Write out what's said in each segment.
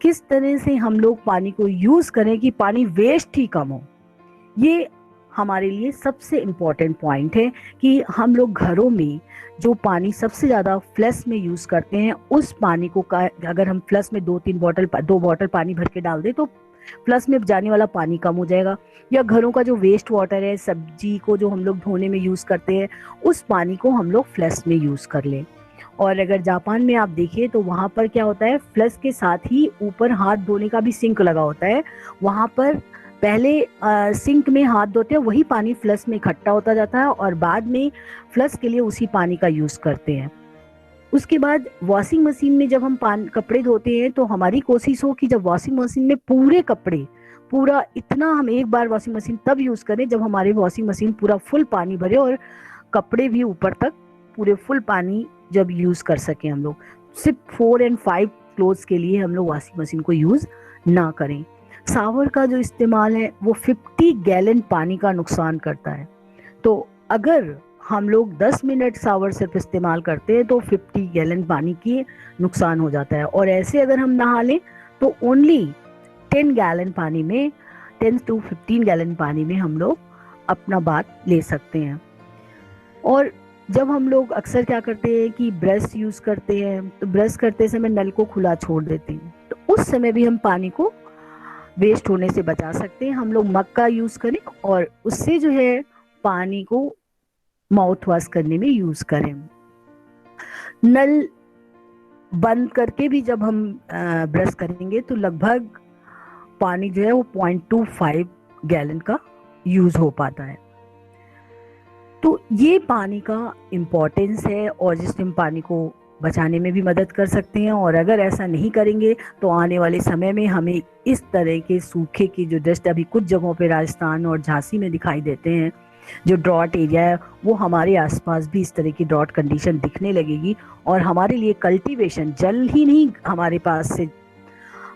किस तरह से हम लोग पानी को यूज करें कि पानी वेस्ट ही कम हो। ये हमारे लिए सबसे इम्पोर्टेंट पॉइंट है कि हम लोग घरों में जो पानी सबसे ज़्यादा फ्लश में यूज़ करते हैं, उस पानी को अगर हम फ्लश में दो बॉटल पानी भर के डाल दें तो फ्लश में जाने वाला पानी कम हो जाएगा। या घरों का जो वेस्ट वाटर है, सब्जी को जो हम लोग धोने में यूज़ करते हैं, उस पानी को हम लोग फ्लश में यूज़ कर लें। और अगर जापान में आप देखिए तो वहाँ पर क्या होता है, फ्लश के साथ ही ऊपर हाथ धोने का भी सिंक लगा होता है। वहाँ पर पहले सिंक में हाथ धोते हैं, वही पानी फ्लश में इकट्ठा होता जाता है और बाद में फ्लश के लिए उसी पानी का यूज़ करते हैं। उसके बाद वॉशिंग मशीन में जब हम कपड़े धोते हैं तो हमारी कोशिश हो कि जब वॉशिंग मशीन में पूरे कपड़े पूरा इतना हम एक बार वॉशिंग मशीन तब यूज़ करें जब हमारी वॉशिंग मशीन पूरा फुल पानी भरे और कपड़े भी ऊपर तक पूरे फुल पानी जब यूज़ कर सकें हम लोग। सिर्फ 4 और 5 क्लोथ्स के लिए हम लोग वॉशिंग मशीन को यूज़ ना करें। शावर का जो इस्तेमाल है वो 50 गैलन पानी का नुकसान करता है। तो अगर हम लोग 10 मिनट शावर सिर्फ इस्तेमाल करते हैं तो 50 गैलन पानी की नुकसान हो जाता है। और ऐसे अगर हम नहा लें तो ओनली 10 गैलन पानी में 10 to 15 गैलन पानी में हम लोग अपना बात ले सकते हैं। और जब हम लोग अक्सर क्या करते हैं कि ब्रश यूज़ करते हैं तो ब्रश करते समय नल को खुला छोड़ देते हैं, तो उस समय भी हम पानी को वेस्ट होने से बचा सकते हैं। हम लोग मग का यूज़ करें और उससे जो है पानी को माउथ वॉश करने में यूज़ करें। नल बंद करके भी जब हम ब्रश करेंगे तो लगभग पानी जो है वो 0.25 गैलन का यूज़ हो पाता है। तो ये पानी का इम्पोर्टेंस है और जिससे हम पानी को बचाने में भी मदद कर सकते हैं। और अगर ऐसा नहीं करेंगे तो आने वाले समय में हमें इस तरह के सूखे की जो दृष्ट अभी कुछ जगहों पे राजस्थान और झांसी में दिखाई देते हैं, जो ड्रॉट एरिया है, वो हमारे आसपास भी इस तरह की ड्रॉट कंडीशन दिखने लगेगी। और हमारे लिए कल्टीवेशन जल ही नहीं हमारे पास से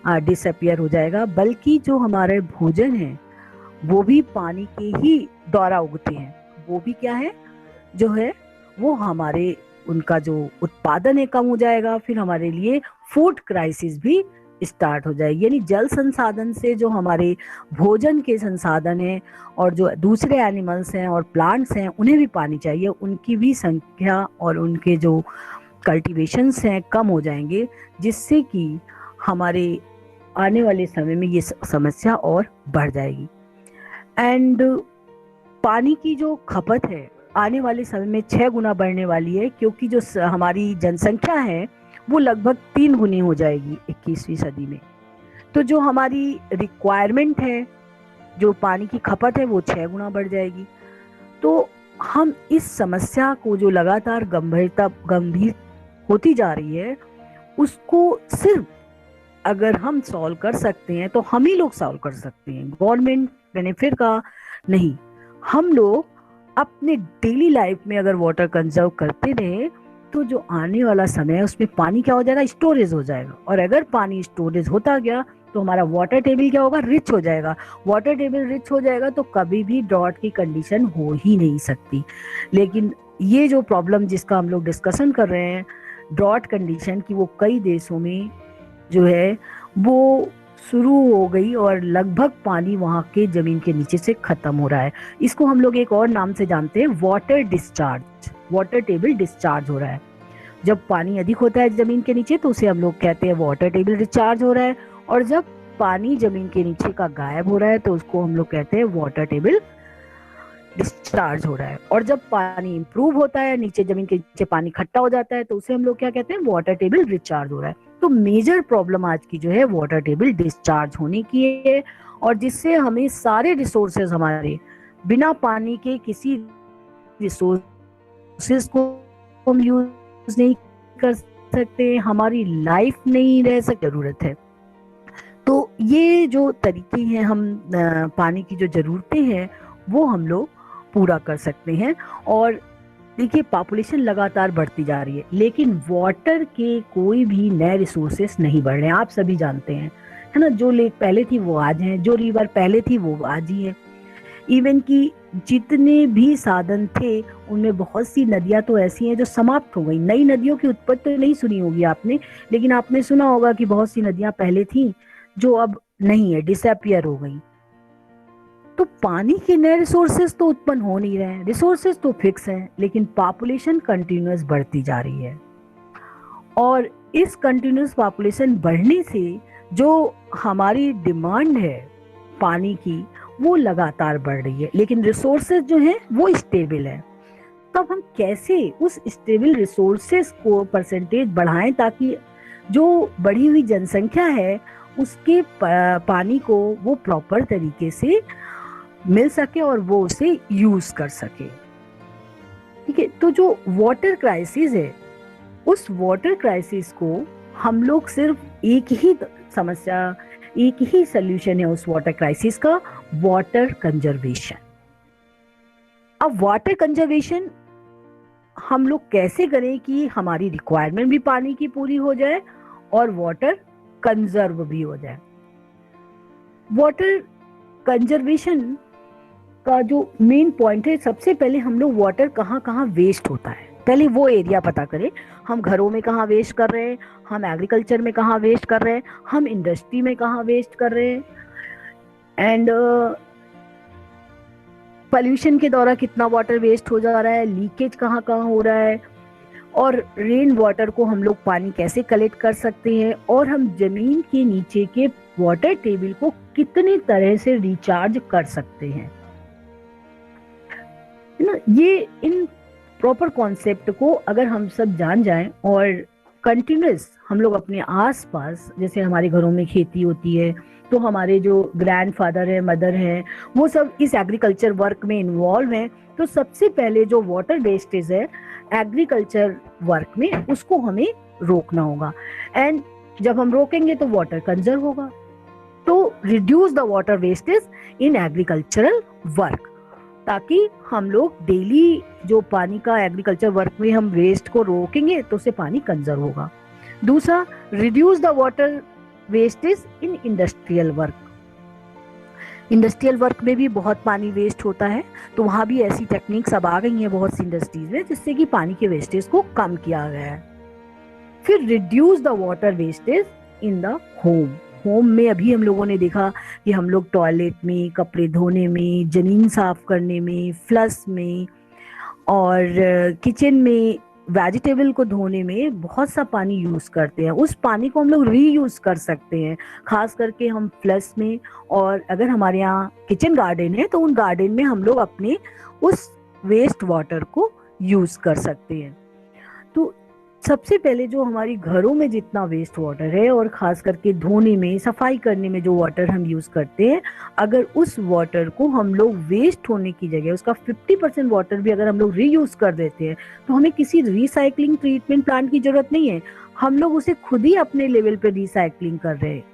डिसअपियर हो जाएगा, बल्कि जो हमारे भोजन है वो भी पानी के ही द्वारा उगते हैं। वो भी क्या है जो है वो हमारे उनका जो उत्पादन है कम हो जाएगा। फिर हमारे लिए फूड क्राइसिस भी स्टार्ट हो जाएगी। यानी जल संसाधन से जो हमारे भोजन के संसाधन हैं और जो दूसरे एनिमल्स हैं और प्लांट्स हैं उन्हें भी पानी चाहिए, उनकी भी संख्या और उनके जो कल्टीवेशंस हैं कम हो जाएंगे, जिससे कि हमारे आने वाले समय में ये समस्या और बढ़ जाएगी। एंड पानी की जो खपत है आने वाले समय में 6 गुना बढ़ने वाली है, क्योंकि जो हमारी जनसंख्या है वो लगभग 3 गुनी हो जाएगी 21वीं सदी में। तो जो हमारी रिक्वायरमेंट है, जो पानी की खपत है, वो 6 गुना बढ़ जाएगी। तो हम इस समस्या को जो लगातार गंभीर होती जा रही है, उसको सिर्फ अगर हम सॉल्व कर सकते हैं तो हम ही लोग सॉल्व कर सकते हैं, गवर्नमेंट बेनिफिट का नहीं। हम लोग अपने डेली लाइफ में अगर वाटर कंजर्व करते रहे तो जो आने वाला समय है उसमें पानी क्या हो जाएगा, स्टोरेज हो जाएगा। और अगर पानी स्टोरेज होता गया तो हमारा वाटर टेबल क्या होगा, रिच हो जाएगा। वाटर टेबल रिच हो जाएगा तो कभी भी ड्रॉट की कंडीशन हो ही नहीं सकती। लेकिन ये जो प्रॉब्लम जिसका हम लोग डिस्कशन कर रहे हैं, ड्रॉट कंडीशन की, वो कई देशों में जो है वो शुरू हो गई और लगभग पानी वहाँ के जमीन के नीचे से खत्म हो रहा है। इसको हम लोग एक और नाम से जानते हैं, water discharge. Water table discharge हो रहा है। जब पानी अधिक होता है जमीन के नीचे तो उसे हम लोग कहते हैं वाटर टेबल डिस्चार्ज हो रहा है, और जब पानी जमीन के नीचे का गायब हो रहा है तो उसको हम लोग कहते हैं वाटर टेबल डिस्चार्ज हो रहा है। और जब पानी इंप्रूव होता है, नीचे जमीन के नीचे पानी इकट्ठा हो जाता है, तो उसे हम लोग क्या कहते हैं, वाटर टेबल रिचार्ज हो रहा है। तो मेजर प्रॉब्लम आज की जो है वाटर टेबल डिस्चार्ज होने की है, और जिससे हमें सारे रिसोर्सेज हमारे बिना पानी के किसी रिसोर्सेज को हम यूज नहीं कर सकते, हमारी लाइफ नहीं रह सकती, जरूरत है। तो ये जो तरीके हैं हम पानी की जो जरूरतें हैं वो हम लोग पूरा कर सकते हैं। और देखिए पॉपुलेशन लगातार बढ़ती जा रही है, लेकिन वाटर के कोई भी नए रिसोर्सेस नहीं बढ़ रहे हैं, आप सभी जानते हैं, है ना। जो लेक पहले थी वो आज हैं, जो रिवर पहले थी वो आज ही है। इवन की जितने भी साधन थे उनमें बहुत सी नदियां तो ऐसी हैं जो समाप्त हो गई। नई नदियों की उत्पत्ति तो नहीं सुनी होगी आपने, लेकिन आपने सुना होगा कि बहुत सी नदियां पहले थी जो अब नहीं है, डिसअपियर हो गई। तो पानी के नए रिसोर्सेज तो उत्पन्न हो नहीं रहे हैं, रिसोर्सेज तो फिक्स हैं, लेकिन पॉपुलेशन कंटिन्यूअस बढ़ती जा रही है। और इस कंटिन्यूअस पॉपुलेशन बढ़ने से जो हमारी डिमांड है पानी की वो लगातार बढ़ रही है, लेकिन रिसोर्सेज जो हैं वो स्टेबल है। तब हम कैसे उस स्टेबल रिसोर्सेज को परसेंटेज बढ़ाएं ताकि जो बढ़ी हुई जनसंख्या है उसके पानी को वो प्रॉपर तरीके से मिल सके और वो उसे यूज कर सके। ठीक है, तो जो वाटर क्राइसिस है उस वाटर क्राइसिस को हम लोग सिर्फ एक ही समस्या, एक ही सल्यूशन है उस वाटर क्राइसिस का, वाटर कंजर्वेशन। अब वाटर कंजर्वेशन हम लोग कैसे करें कि हमारी रिक्वायरमेंट भी पानी की पूरी हो जाए और वाटर कंजर्व भी हो जाए। वाटर कंजर्वेशन का जो मेन पॉइंट है, सबसे पहले हम लोग वाटर कहाँ कहाँ वेस्ट होता है पहले वो एरिया पता करें। हम घरों में कहाँ वेस्ट कर रहे हैं, हम एग्रीकल्चर में कहाँ वेस्ट कर रहे हैं, हम इंडस्ट्री में कहाँ वेस्ट कर रहे हैं, एंड पॉल्यूशन के द्वारा कितना वाटर वेस्ट हो जा रहा है, लीकेज कहाँ कहाँ हो रहा है, और रेन वाटर को हम लोग पानी कैसे कलेक्ट कर सकते हैं, और हम जमीन के नीचे के वाटर टेबल को कितने तरह से रिचार्ज कर सकते हैं ना। ये इन प्रॉपर कॉन्सेप्ट को अगर हम सब जान जाएं और कंटिन्यूस हम लोग अपने आसपास, जैसे हमारे घरों में खेती होती है तो हमारे जो ग्रैंडफादर है, मदर है, वो सब इस एग्रीकल्चर वर्क में इन्वॉल्व हैं, तो सबसे पहले जो वाटर वेस्टेज है एग्रीकल्चर वर्क में उसको हमें रोकना होगा। एंड जब हम रोकेंगे तो वाटर कंजर्व होगा। तो reduce the water wastage in agricultural work, ताकि हम लोग डेली जो पानी का एग्रीकल्चर वर्क में हम वेस्ट को रोकेंगे तो उससे पानी कंजर्व होगा। दूसरा, reduce the water wastage in industrial work. Industrial work में भी बहुत पानी वेस्ट होता है, तो वहाँ भी ऐसी टेक्निक्स अब आ गई हैं बहुत सी इंडस्ट्रीज में जिससे कि पानी के वेस्टेज को कम किया गया है। फिर reduce the water wastage in the home. Home में अभी हम लोगों ने देखा कि हम लोग टॉयलेट में, कपड़े धोने में, जमीन साफ करने में, फ्लश में और किचन में वेजिटेबल को धोने में बहुत सा पानी यूज करते हैं। उस पानी को हम लोग रीयूज कर सकते हैं, खास करके हम फ्लश में, और अगर हमारे यहाँ किचन गार्डन है तो उन गार्डन में हम लोग अपने उस वेस्ट वाटर को यूज कर सकते हैं। तो सबसे पहले जो हमारी घरों में जितना वेस्ट वाटर है और खास करके धोने में, सफाई करने में जो वाटर हम यूज करते हैं, अगर उस वाटर को हम लोग वेस्ट होने की जगह उसका 50% वाटर भी अगर हम लोग रीयूज कर देते हैं तो हमें किसी रिसाइकलिंग ट्रीटमेंट प्लांट की जरूरत नहीं है, हम लोग उसे खुद ही अपने लेवल पे रिसाइकलिंग कर रहे हैं।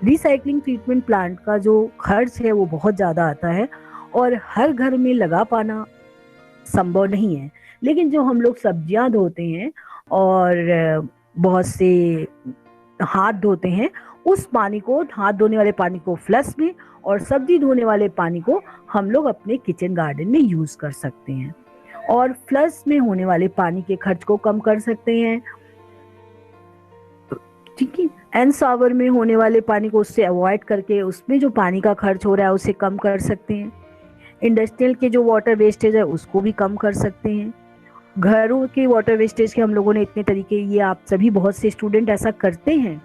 रिसाइकलिंग ट्रीटमेंट प्लांट का जो खर्च है वो बहुत ज्यादा आता है और हर घर में लगा पाना संभव नहीं है, लेकिन जो हम लोग सब्जियां धोते हैं और बहुत से हाथ धोते हैं, उस पानी को, हाथ धोने वाले पानी को फ्लश में और सब्जी धोने वाले पानी को हम लोग अपने किचन गार्डन में यूज कर सकते हैं और फ्लश में होने वाले पानी के खर्च को कम कर सकते हैं। ठीक है, एंड शावर में होने वाले पानी को उससे अवॉइड करके उसमें जो पानी का खर्च हो रहा है उसे कम कर सकते हैं। इंडस्ट्रियल के जो वाटर वेस्टेज है उसको भी कम कर सकते हैं। घरों के वाटर वेस्टेज के हम लोगों ने इतने तरीके, ये आप सभी बहुत से स्टूडेंट ऐसा करते हैं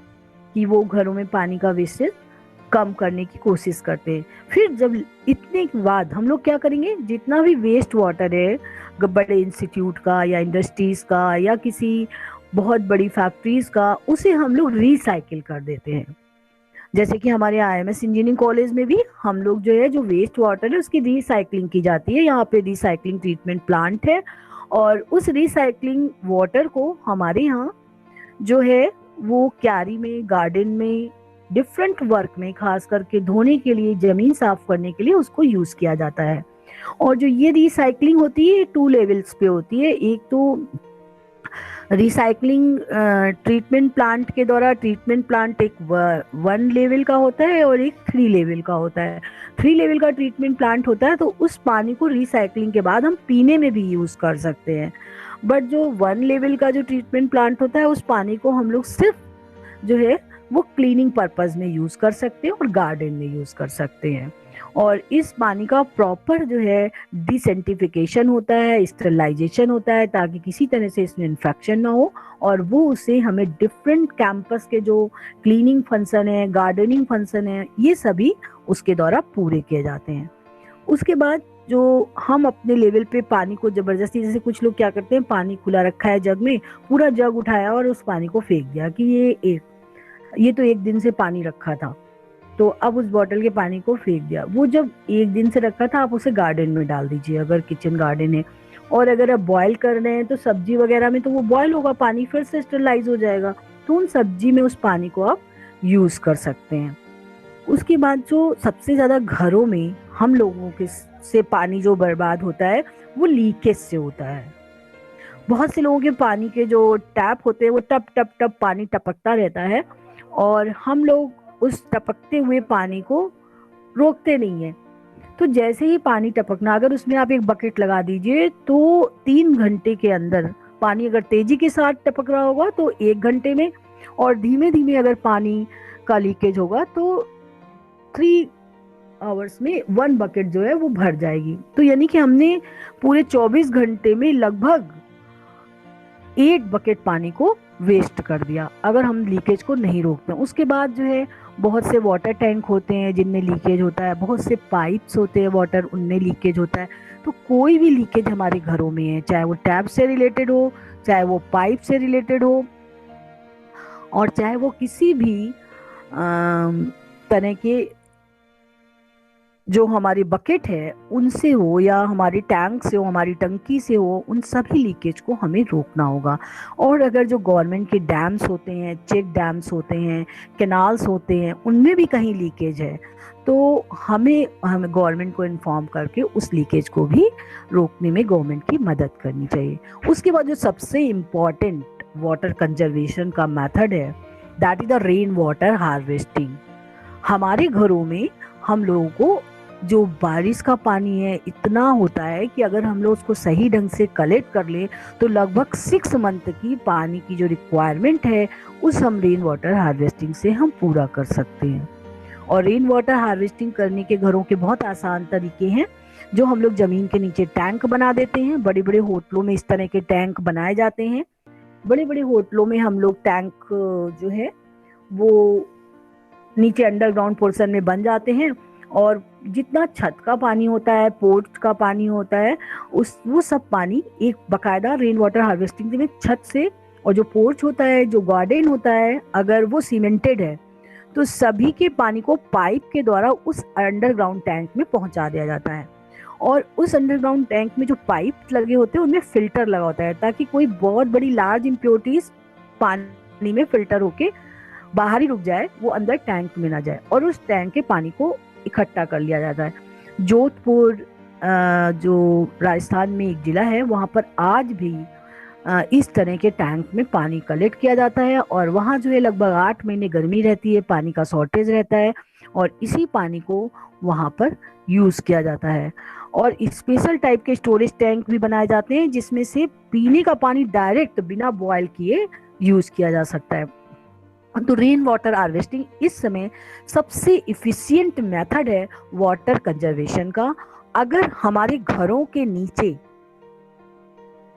कि वो घरों में पानी का वेस्टेज कम करने की कोशिश करते हैं। फिर जब इतने के बाद हम लोग क्या करेंगे, जितना भी वेस्ट वाटर है बड़े इंस्टीट्यूट का या इंडस्ट्रीज का या किसी बहुत बड़ी फैक्ट्रीज का, उसे हम लोग रिसाइकिल कर देते हैं। जैसे कि हमारे IMS इंजीनियरिंग कॉलेज में भी हम लोग जो है, जो वेस्ट वाटर है उसकी रिसाइकलिंग की जाती है। यहाँ पे रिसाइकलिंग ट्रीटमेंट प्लांट है और उस रिसाइकलिंग वाटर को हमारे यहाँ जो है वो क्यारी में, गार्डन में, डिफरेंट वर्क में, खास करके धोने के लिए, जमीन साफ करने के लिए उसको यूज किया जाता है। और जो ये रिसाइकलिंग होती है 2 लेवल्स पे होती है। एक तो रिसाइकलिंग ट्रीटमेंट प्लांट के द्वारा, ट्रीटमेंट प्लांट एक 1 लेवल का होता है और एक 3 लेवल का होता है। 3 लेवल का ट्रीटमेंट प्लांट होता है तो उस पानी को रिसाइकलिंग के बाद हम पीने में भी यूज कर सकते हैं। बट जो 1 लेवल का जो ट्रीटमेंट प्लांट होता है, उस पानी को हम लोग सिर्फ जो है वो क्लीनिंग पर्पस में यूज कर सकते हैं और गार्डन में यूज कर सकते हैं। और इस पानी का प्रॉपर जो है डिसेंटिफिकेशन होता है, स्टरलाइजेशन होता है, ताकि किसी तरह से इसमें इन्फेक्शन ना हो, और वो उसे हमें डिफरेंट कैंपस के जो क्लीनिंग फंक्शन है, गार्डनिंग फंक्शन है, ये सभी उसके द्वारा पूरे किए जाते हैं। उसके बाद जो हम अपने लेवल पे पानी को जबरदस्ती, जैसे कुछ लोग क्या करते हैं, पानी खुला रखा है जग में, पूरा जग उठाया और उस पानी को फेंक दिया कि ये तो 1 दिन से पानी रखा था, तो अब उस बॉटल के पानी को फेंक दिया। वो जब 1 दिन से रखा था, आप उसे गार्डन में डाल दीजिए अगर किचन गार्डन है। और अगर आप बॉयल कर रहे हैं तो सब्जी वगैरह में तो वो बॉयल होगा, पानी फिर से स्टरलाइज हो जाएगा, तो उन सब्जी में उस पानी को आप यूज कर सकते हैं। उसके बाद जो सबसे ज्यादा घरों में हम लोगों के से पानी जो बर्बाद होता है, वो लीकेज से होता है। बहुत से लोगों के पानी के जो टैप होते हैं, वो टप टप टप पानी टपकता रहता है, और हम लोग उस टपकते हुए पानी को रोकते नहीं है। तो जैसे ही पानी टपकना, अगर उसमें आप एक बकेट लगा दीजिए तो 3 घंटे के अंदर पानी, अगर तेजी के साथ टपक रहा होगा तो 1 घंटे में, और धीमे धीमे अगर पानी का लीकेज होगा तो 3 आवर्स में 1 बकेट जो है वो भर जाएगी। तो यानी कि हमने पूरे 24 घंटे में लगभग 8 बकेट पानी को वेस्ट कर दिया, अगर हम लीकेज को नहीं रोकते। उसके बाद जो है बहुत से वाटर टैंक होते हैं जिनमें लीकेज होता है, बहुत से पाइप्स होते हैं वाटर, उनमें लीकेज होता है। तो कोई भी लीकेज हमारे घरों में है, चाहे वो टैप से रिलेटेड हो, चाहे वो पाइप से रिलेटेड हो, और चाहे वो किसी भी तरह के जो हमारी बकेट है उनसे हो, या हमारी टैंक से हो, हमारी टंकी से हो, उन सभी लीकेज को हमें रोकना होगा। और अगर जो गवर्नमेंट के डैम्स होते हैं, चेक डैम्स होते हैं, कैनाल्स होते हैं, उनमें भी कहीं लीकेज है तो हमें गवर्नमेंट को इन्फॉर्म करके उस लीकेज को भी रोकने में गवर्नमेंट की मदद करनी चाहिए। उसके बाद जो सबसे इम्पॉर्टेंट वाटर कंजर्वेशन का मेथड है, that is the rain water harvesting. हमारे घरों में हम लोगों को जो बारिश का पानी है इतना होता है कि अगर हम लोग उसको सही ढंग से कलेक्ट कर ले तो लगभग 6 मंथ की पानी की जो रिक्वायरमेंट है उस हम रेन वाटर हार्वेस्टिंग से हम पूरा कर सकते हैं। और रेन वाटर हार्वेस्टिंग करने के घरों के बहुत आसान तरीके हैं, जो हम लोग जमीन के नीचे टैंक बना देते हैं। बड़े बड़े होटलों में इस तरह के टैंक बनाए जाते हैं। बड़े बड़े होटलों में हम लोग टैंक जो है वो नीचे अंडरग्राउंड पोर्शन में बन जाते हैं, और जितना छत का पानी होता है, पोर्च का पानी होता है, वो सब पानी एक बकायदा रेन वाटर हार्वेस्टिंग में छत से, और जो पोर्च होता है, जो गार्डन होता है, अगर वो सीमेंटेड है तो सभी के पानी को पाइप के द्वारा उस अंडरग्राउंड टैंक में पहुंचा दिया जाता है। और उस अंडरग्राउंड टैंक में जो पाइप लगे होते हैं उनमें फिल्टर लगा होता है, ताकि कोई बहुत बड़ी लार्ज इम्प्योरिटीज पानी में फिल्टर होके बाहर ही रुक जाए, वो अंदर टैंक में ना जाए, और उस टैंक के पानी को इकट्ठा कर लिया जाता है। जोधपुर जो राजस्थान में एक जिला है, वहाँ पर आज भी इस तरह के टैंक में पानी कलेक्ट किया जाता है, और वहाँ जो है लगभग 8 महीने गर्मी रहती है, पानी का शॉर्टेज रहता है, और इसी पानी को वहाँ पर यूज किया जाता है। और स्पेशल टाइप के स्टोरेज टैंक भी बनाए जाते हैं जिसमें से पीने का पानी डायरेक्ट बिना बॉयल किए यूज किया जा सकता है। तो रेन वाटर हार्वेस्टिंग इस समय सबसे इफिशिएंट मेथड है वाटर कंजर्वेशन का। अगर हमारे घरों के नीचे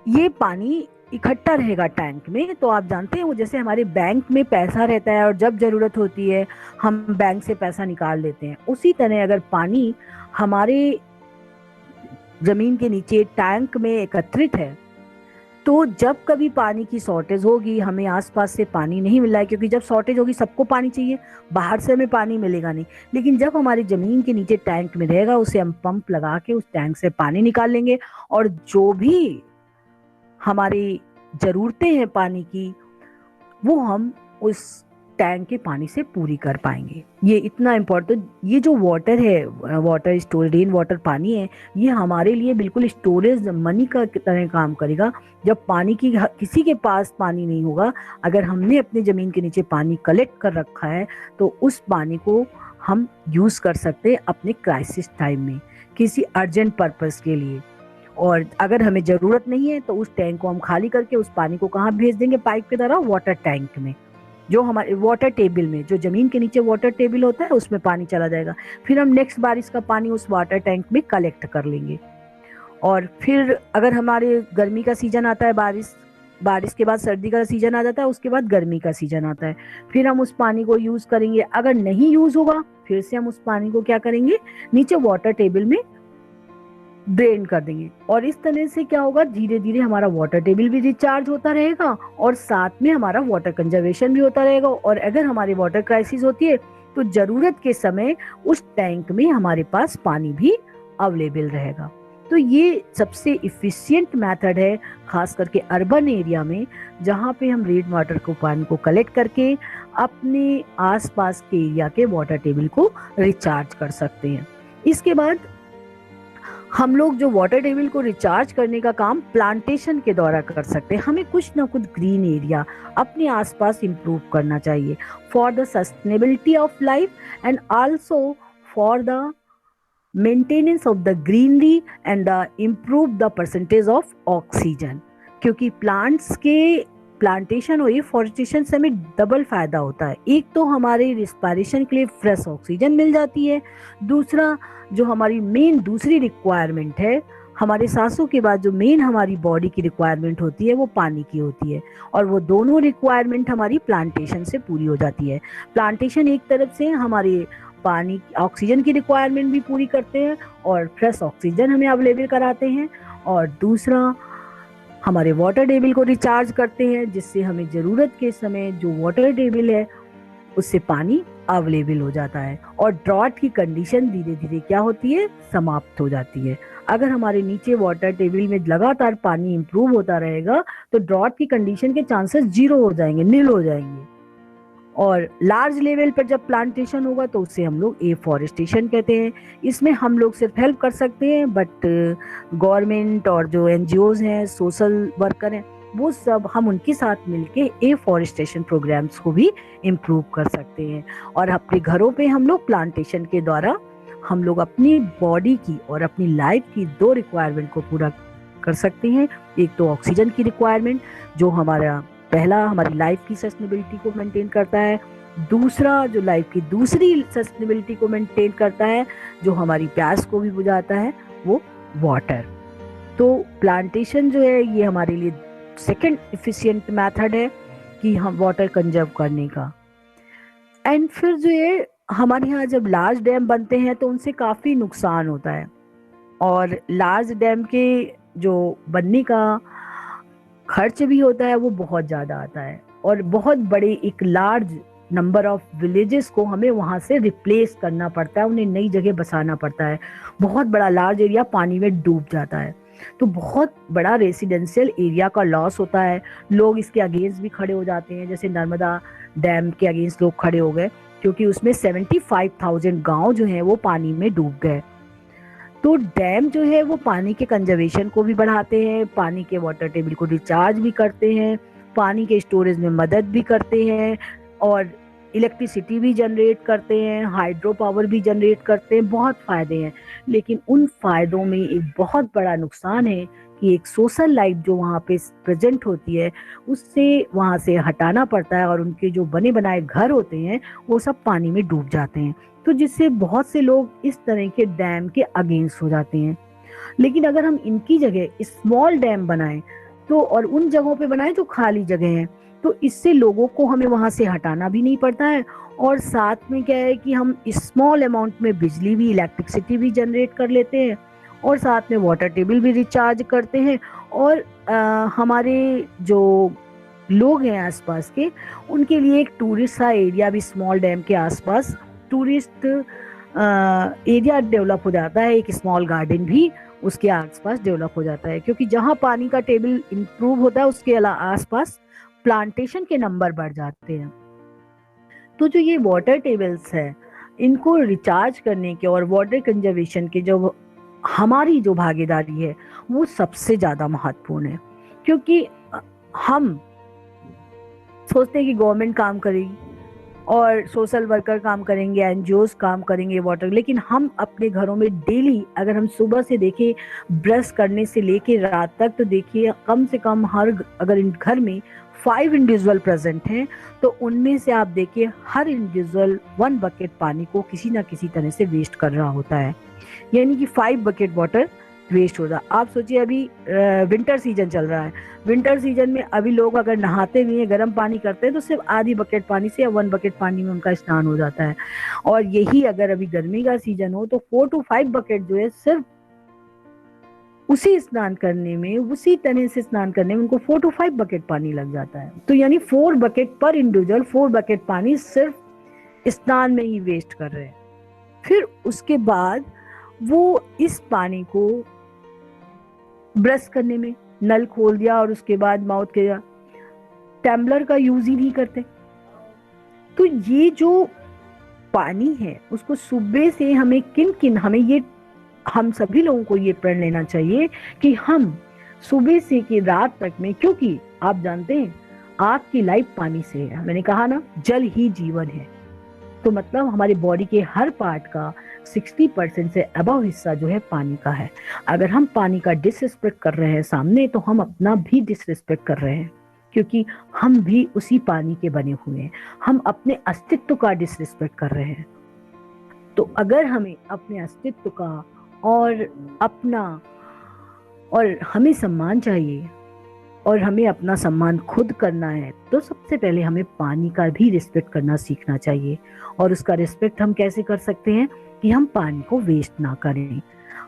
ये पानी इकट्ठा रहेगा टैंक में, तो आप जानते हैं वो जैसे हमारे बैंक में पैसा रहता है और जब जरूरत होती है हम बैंक से पैसा निकाल लेते हैं, उसी तरह अगर पानी हमारे जमीन के नीचे टैंक में एकत्रित है तो जब कभी पानी की शॉर्टेज होगी, हमें आसपास से पानी नहीं मिल रहा है, क्योंकि जब शॉर्टेज होगी सबको पानी चाहिए, बाहर से हमें पानी मिलेगा नहीं, लेकिन जब हमारी जमीन के नीचे टैंक में रहेगा उसे हम पंप लगा के उस टैंक से पानी निकाल लेंगे, और जो भी हमारी जरूरतें हैं पानी की वो हम उस टैंक के पानी से पूरी कर पाएंगे। ये इतना इम्पोर्टेंट, ये जो वाटर है, वाटर स्टोरेज, रेन वाटर पानी है, ये हमारे लिए बिल्कुल स्टोरेज मनी का तरह काम करेगा। जब पानी की किसी के पास पानी नहीं होगा, अगर हमने अपने ज़मीन के नीचे पानी कलेक्ट कर रखा है तो उस पानी को हम यूज़ कर सकते हैं अपने क्राइसिस टाइम में, किसी अर्जेंट पर्पस के लिए। और अगर हमें ज़रूरत नहीं है तो उस टैंक को हम खाली करके उस पानी को कहाँ भेज देंगे, पाइप के द्वारा वाटर टैंक में, जो हमारे वाटर टेबल में, जो ज़मीन के नीचे वाटर टेबल होता है उसमें पानी चला जाएगा। फिर हम नेक्स्ट बारिश का पानी उस वाटर टैंक में कलेक्ट कर लेंगे। और फिर अगर हमारे गर्मी का सीजन आता है, बारिश के बाद सर्दी का सीजन आ जाता है, उसके बाद गर्मी का सीजन आता है, फिर हम उस पानी को यूज़ करेंगे। अगर नहीं यूज़ होगा फिर से हम उस पानी को क्या करेंगे, नीचे वाटर टेबल में ड्रेन कर देंगे। और इस तरह से क्या होगा, धीरे धीरे हमारा वाटर टेबल भी रिचार्ज होता रहेगा और साथ में हमारा वाटर कंजर्वेशन भी होता रहेगा। और अगर हमारी वाटर क्राइसिस होती है तो ज़रूरत के समय उस टैंक में हमारे पास पानी भी अवेलेबल रहेगा। तो ये सबसे इफ़िशियंट मेथड है, खास करके अर्बन एरिया में, जहाँ पे हम रेन वाटर को, पानी को कलेक्ट करके अपने आसपास के एरिया के वाटर टेबल को रिचार्ज कर सकते हैं। इसके बाद हम लोग जो वाटर टेबल को रिचार्ज करने का काम प्लांटेशन के द्वारा कर सकते हैं। हमें कुछ ना कुछ ग्रीन एरिया अपने आसपास इम्प्रूव करना चाहिए for the sustainability of life and also for the maintenance of the greenery and the improve the percentage of oxygen. क्योंकि प्लांट्स के प्लांटेशन और एफॉरेस्टेशन से हमें डबल फायदा होता है। एक तो हमारे रिस्पायरेशन के लिए फ्रेश ऑक्सीजन मिल जाती है, दूसरा जो हमारी मेन दूसरी रिक्वायरमेंट है, हमारे सांसों के बाद जो मेन हमारी बॉडी की रिक्वायरमेंट होती है वो पानी की होती है, और वो दोनों रिक्वायरमेंट हमारी प्लांटेशन से पूरी हो जाती है। प्लांटेशन एक तरफ से हमारे पानी, ऑक्सीजन की रिक्वायरमेंट भी पूरी करते हैं और फ्रेश ऑक्सीजन हमें अवेलेबल कराते हैं, और दूसरा हमारे वाटर टेबल को रिचार्ज करते हैं, जिससे हमें ज़रूरत के समय जो वाटर टेबल है उससे पानी अवेलेबल हो जाता है और ड्रॉट की कंडीशन धीरे धीरे क्या होती है, समाप्त हो जाती है। अगर हमारे नीचे वाटर टेबल में लगातार पानी इंप्रूव होता रहेगा तो ड्रॉट की कंडीशन के चांसेस जीरो हो जाएंगे, नील हो जाएंगे। और लार्ज लेवल पर जब प्लांटेशन होगा तो उसे हम लोग एफॉरेस्टेशन कहते हैं। इसमें हम लोग सिर्फ हेल्प कर सकते हैं, बट गवर्नमेंट और जो एनजीओज हैं, सोशल वर्कर हैं, वो सब हम उनके साथ मिलके एफॉरेस्टेशन प्रोग्राम्स को भी इम्प्रूव कर सकते हैं। और अपने घरों पे हम लोग प्लांटेशन के द्वारा हम लोग अपनी बॉडी की और अपनी लाइफ की दो रिक्वायरमेंट को पूरा कर सकते हैं। एक तो ऑक्सीजन की रिक्वायरमेंट, जो हमारा पहला हमारी लाइफ की सस्टेनेबिलिटी को मेंटेन करता है, दूसरा जो लाइफ की दूसरी सस्टेनेबिलिटी को मेंटेन करता है, जो हमारी प्यास को भी बुझाता है, वो वाटर। तो प्लांटेशन जो है ये हमारे लिए सेकंड एफिशिएंट मेथड है कि हम वाटर कंजर्व करने का। एंड फिर जो ये हमारे यहाँ जब लार्ज डैम बनते हैं तो उनसे काफ़ी नुकसान होता है, और लार्ज डैम के जो बनने का खर्च भी होता है वो बहुत ज़्यादा आता है, और बहुत बड़े एक लार्ज नंबर ऑफ विलेजेस को हमें वहाँ से रिप्लेस करना पड़ता है, उन्हें नई जगह बसाना पड़ता है। बहुत बड़ा लार्ज एरिया पानी में डूब जाता है, तो बहुत बड़ा रेसिडेंशियल एरिया का लॉस होता है। लोग इसके अगेंस्ट भी खड़े हो जाते हैं, जैसे नर्मदा डैम के अगेंस्ट लोग खड़े हो गए, क्योंकि उसमें 75,000 गाँव जो हैं वो पानी में डूब गए। तो डैम जो है वो पानी के कंजर्वेशन को भी बढ़ाते हैं, पानी के वाटर टेबल को रिचार्ज भी करते हैं, पानी के स्टोरेज में मदद भी करते हैं, और इलेक्ट्रिसिटी भी जनरेट करते हैं, हाइड्रो पावर भी जनरेट करते हैं। बहुत फ़ायदे हैं, लेकिन उन फ़ायदों में एक बहुत बड़ा नुकसान है कि एक सोशल लाइफ जो वहाँ पे प्रेजेंट होती है उससे वहाँ से हटाना पड़ता है, और उनके जो बने बनाए घर होते हैं वो सब पानी में डूब जाते हैं। तो जिससे बहुत से लोग इस तरह के डैम के अगेंस्ट हो जाते हैं। लेकिन अगर हम इनकी जगह स्मॉल डैम बनाएं तो, और उन जगहों पे बनाएं जो खाली जगह हैं, तो इससे लोगों को हमें वहाँ से हटाना भी नहीं पड़ता है, और साथ में क्या है कि हम स्मॉल अमाउंट में बिजली भी, इलेक्ट्रिसिटी भी जनरेट कर लेते हैं, और साथ में वाटर टेबल भी रिचार्ज करते हैं। और हमारे जो लोग हैं आसपास के, उनके लिए एक टूरिस्ट सा एरिया भी स्मॉल डैम के आसपास टूरिस्ट एरिया डेवलप हो जाता है, एक स्मॉल गार्डन भी उसके आसपास डेवलप हो जाता है, क्योंकि जहाँ पानी का टेबल इम्प्रूव होता है उसके आसपास प्लांटेशन के नंबर बढ़ जाते हैं। तो जो ये वाटर टेबल्स है, इनको रिचार्ज करने के और वाटर कंजर्वेशन के जो हमारी जो भागीदारी है वो सबसे ज्यादा महत्वपूर्ण है। क्योंकि हम सोचते हैं कि गवर्नमेंट काम करेगी और सोशल वर्कर काम करेंगे, एनजीओज काम करेंगे वाटर, लेकिन हम अपने घरों में डेली अगर हम सुबह से देखें ब्रश करने से लेके रात तक, तो देखिए कम से कम अगर घर में 5 इंडिविजुअल प्रेजेंट हैं तो उनमें से आप देखिए हर इंडिविजुअल 1 बकेट पानी को किसी ना किसी तरह से वेस्ट कर रहा होता है, यानी कि 5 बकेट वाटर वेस्ट हो रहा। आप सोचिए अभी विंटर सीजन चल रहा है, विंटर सीजन में अभी लोग अगर नहाते भी हैं, गर्म पानी करते हैं, तो सिर्फ आधी बकेट पानी से या 1 बकेट पानी में उनका स्नान हो जाता है। और यही अगर अभी गर्मी का सीजन हो तो 4 to 5 बकेट जो है सिर्फ उसी स्नान करने में, उसी तरह से स्नान करने में उनको 4 to 5 बकेट पानी लग जाता है। तो यानी 4 बकेट पर इंडिविजुअल, 4 बकेट पानी सिर्फ स्नान में ही वेस्ट कर रहे हैं। फिर उसके बाद वो इस पानी को ब्रश करने में नल खोल दिया और उसके बाद माउथ के टैम्बलर का यूज ही नहीं करते। तो ये जो पानी है उसको सुबह से हमें हम सभी लोगों को ये प्रण लेना चाहिए कि हम सुबह से कि रात तक में, क्योंकि आप जानते हैं आपकी लाइफ पानी से है। मैंने कहा ना, जल ही जीवन है। तो मतलब हमारे बॉडी के हर पार्ट का 60% से अबव हिस्सा जो है पानी का है। अगर हम पानी का डिसरिस्पेक्ट कर रहे हैं सामने, तो हम अपना भी डिसरिस्पेक्ट कर रहे हैं, क्योंकि हम भी उसी पानी के बने हुए हैं। हम अपने अस्तित्व का डिसरिस्पेक्ट कर रहे हैं। तो अगर हमें अपने अस्तित्व का और हमें सम्मान चाहिए और हमें अपना सम्मान खुद करना है, तो सबसे पहले हमें पानी का भी रिस्पेक्ट करना सीखना चाहिए। और उसका रिस्पेक्ट हम कैसे कर सकते हैं कि हम पानी को वेस्ट ना करें,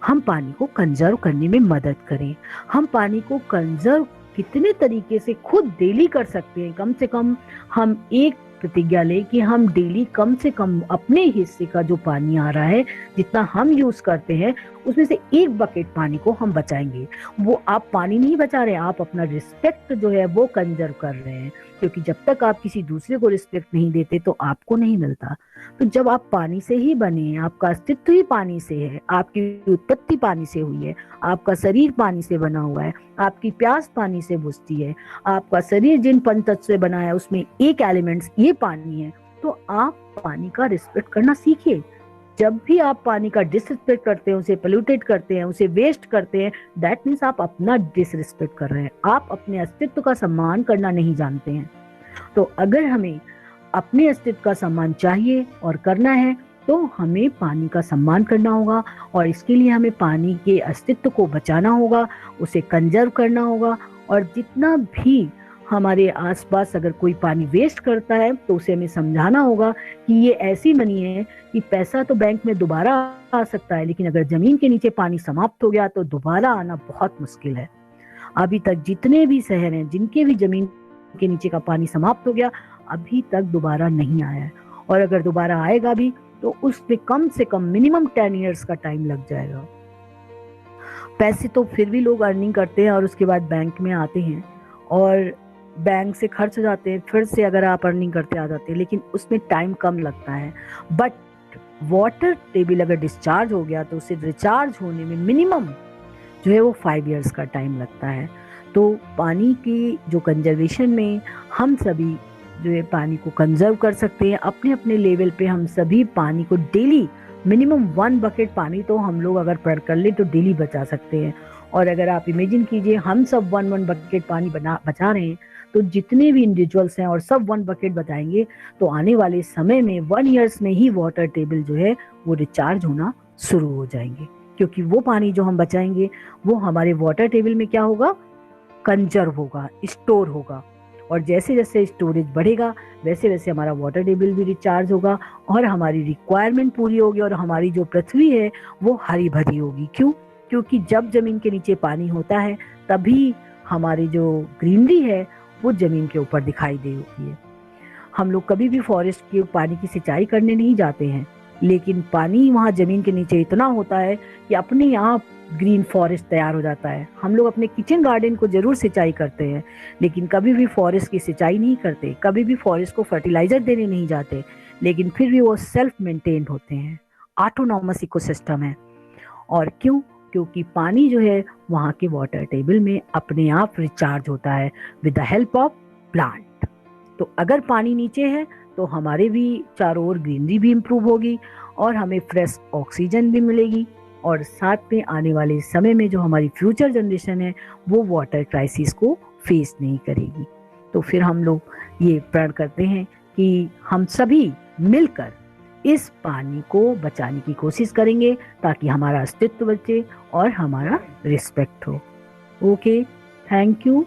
हम पानी को कंजर्व करने में मदद करें। हम पानी को कंजर्व कितने तरीके से खुद डेली कर सकते हैं। कम से कम हम एक प्रतिज्ञा लें कि हम डेली कम से कम अपने हिस्से का जो पानी आ रहा है, जितना हम यूज करते हैं, उसमें से 1 बकेट पानी को हम बचाएंगे। वो आप पानी नहीं बचा रहे, आप अपना रिस्पेक्ट जो है वो कंजर्व कर रहे हैं। क्योंकि जब तक आप किसी दूसरे को रिस्पेक्ट नहीं देते तो आपको नहीं मिलता। तो जब आप पानी से ही बने हैं, आपका अस्तित्व ही पानी से है, आपकी उत्पत्ति पानी से हुई है, आपका शरीर पानी से बना हुआ है, आपकी प्यास पानी से बुझती है, आपका शरीर जिन पंचतत्व से बना है उसमें एक एलिमेंट्स ये पानी है। तो आप पानी का रिस्पेक्ट करना सीखिए। जब भी आप पानी का डिसरिस्पेक्ट करते हैं, उसे पोल्यूटेड करते हैं, उसे वेस्ट करते हैं, दैट मीन्स आप अपना डिसरिस्पेक्ट कर रहे हैं। आप अपने अस्तित्व का सम्मान करना नहीं जानते हैं। तो अगर हमें अपने अस्तित्व का सम्मान चाहिए और करना है, तो हमें पानी का सम्मान करना होगा। और इसके लिए हमें पानी के अस्तित्व को बचाना होगा, उसे कंजर्व करना होगा। और जितना भी हमारे आसपास अगर कोई पानी वेस्ट करता है तो उसे हमें समझाना होगा कि ये ऐसी मनी है कि पैसा तो बैंक में दोबारा आ सकता है, लेकिन अगर जमीन के नीचे पानी समाप्त हो गया तो दोबारा आना बहुत मुश्किल है। अभी तक जितने भी शहर हैं जिनके भी जमीन के नीचे का पानी समाप्त हो गया, अभी तक दोबारा नहीं आया है। और अगर दोबारा आएगा भी तो उस पे कम से कम मिनिमम 10 ईयर्स का टाइम लग जाएगा। पैसे तो फिर भी लोग अर्निंग करते हैं और उसके बाद बैंक में आते हैं और बैंक से खर्च हो जाते हैं, फिर से अगर आप अर्निंग करते आ जाते हैं, लेकिन उसमें टाइम कम लगता है। बट वाटर टेबल अगर डिस्चार्ज हो गया तो उसे रिचार्ज होने में मिनिमम जो है वो 5 ईयर्स का टाइम लगता है। तो पानी की जो कंजर्वेशन में हम सभी जो है पानी को कंजर्व कर सकते हैं। अपने अपने लेवल पे हम सभी पानी को डेली मिनिमम 1 बकेट पानी तो हम लोग अगर पर कर ले तो डेली बचा सकते हैं। और अगर आप इमेजिन कीजिए हम सब 1 बकेट पानी बचा रहे हैं, तो जितने भी इंडिविजुअल्स हैं और सब 1 बकेट बताएंगे, तो आने वाले समय में 1 ईयर्स में ही वाटर टेबल जो है वो रिचार्ज होना शुरू हो जाएंगे। क्योंकि वो पानी जो हम बचाएंगे वो हमारे वाटर टेबल में क्या होगा, कंजर्व होगा, स्टोर होगा। और जैसे जैसे स्टोरेज बढ़ेगा वैसे वैसे हमारा वाटर टेबल भी रिचार्ज होगा और हमारी रिक्वायरमेंट पूरी होगी और हमारी जो पृथ्वी है वो हरी भरी होगी। क्यों? क्योंकि जब जमीन के नीचे पानी होता है तभी हमारी जो ग्रीनरी है वो जमीन के ऊपर दिखाई देती है। हम लोग कभी भी फॉरेस्ट के पानी की सिंचाई करने नहीं जाते हैं, लेकिन पानी वहाँ जमीन के नीचे इतना होता है कि अपने आप ग्रीन फॉरेस्ट तैयार हो जाता है। हम लोग अपने किचन गार्डन को जरूर सिंचाई करते हैं, लेकिन कभी भी फॉरेस्ट की सिंचाई नहीं करते, कभी भी फॉरेस्ट को फर्टिलाइजर देने नहीं जाते, लेकिन फिर भी वो सेल्फ मेंटेन्ड होते हैं, ऑटोनॉमस इकोसिस्टम है। और क्यों? क्योंकि पानी जो है वहाँ के वाटर टेबल में अपने आप रिचार्ज होता है with the help of plant. तो अगर पानी नीचे है तो हमारे भी चारों ओर ग्रीनरी भी इम्प्रूव होगी और हमें फ्रेश ऑक्सीजन भी मिलेगी, और साथ में आने वाले समय में जो हमारी फ्यूचर जनरेशन है वो वाटर क्राइसिस को फेस नहीं करेगी। तो फिर हम लोग ये प्रण करते हैं कि हम सभी मिलकर इस पानी को बचाने की कोशिश करेंगे ताकि हमारा अस्तित्व बचे और हमारा रिस्पेक्ट हो। Okay, thank you.